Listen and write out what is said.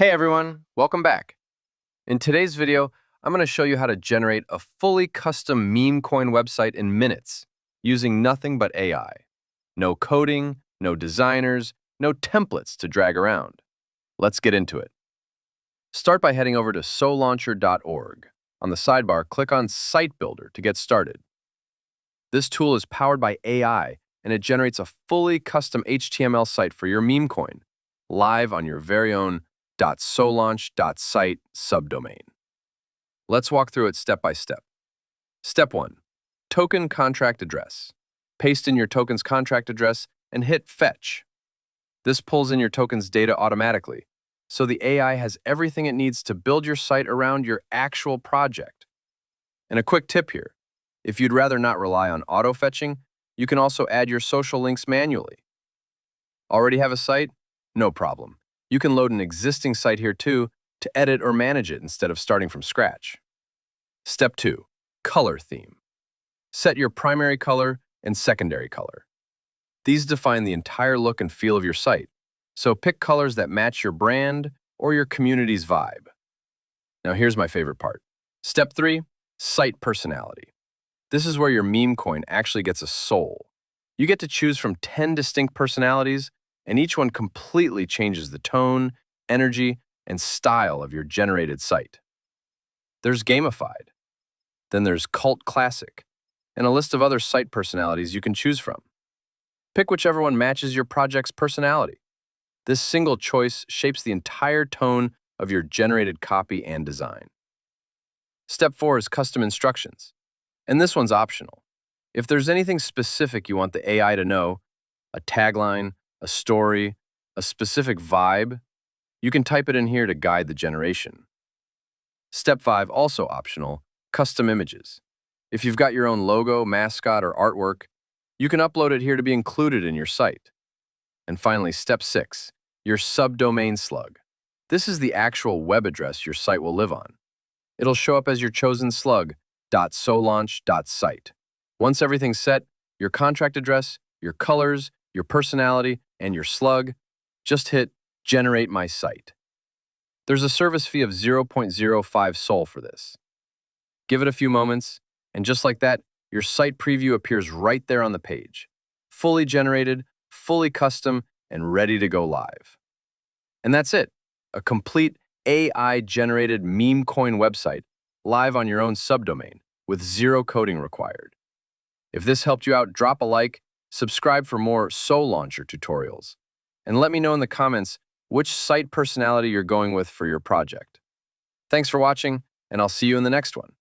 Hey everyone, welcome back. In today's video, I'm going to show you how to generate a fully custom meme coin website in minutes using nothing but AI. No coding, no designers, no templates to drag around. Let's get into it. Start by heading over to Solaunch.site. On the sidebar, click on Site Builder to get started. This tool is powered by AI and it generates a fully custom HTML site for your meme coin, live on your very own .Solaunch.site subdomain. Let's walk through it step by step. Step 1. Token contract address. Paste in your token's contract address and hit Fetch. This pulls in your token's data automatically, so the AI has everything it needs to build your site around your actual project. And a quick tip here, if you'd rather not rely on auto-fetching, you can also add your social links manually. Already have a site? No problem. You can load an existing site here too to edit or manage it instead of starting from scratch. Step 2. Color theme. Set your primary color and secondary color. These define the entire look and feel of your site, so pick colors that match your brand or your community's vibe. Now here's my favorite part. Step 3. Site personality. This is where your meme coin actually gets a soul. You get to choose from 10 distinct personalities, and each one completely changes the tone, energy, and style of your generated site. There's Gamified, then there's Cult Classic, and a list of other site personalities you can choose from. Pick whichever one matches your project's personality. This single choice shapes the entire tone of your generated copy and design. Step 4 is custom instructions, and this one's optional. If there's anything specific you want the AI to know, a tagline, a story, a specific vibe, you can type it in here to guide the generation. Step 5, also optional, custom images. If you've got your own logo, mascot, or artwork, you can upload it here to be included in your site. And finally, step 6, your subdomain slug. This is the actual web address your site will live on. It'll show up as your chosen slug.Solaunch.site. Once everything's set, your contract address, your colors, your personality, and your slug, just hit Generate My Site. There's a service fee of 0.05 Sol for this. Give it a few moments, and just like that, your site preview appears right there on the page. Fully generated, fully custom, and ready to go live. And that's it, a complete AI-generated meme coin website live on your own subdomain with zero coding required. If this helped you out, drop a like, subscribe for more Solauncher tutorials, and let me know in the comments which site personality you're going with for your project. Thanks for watching, and I'll see you in the next one.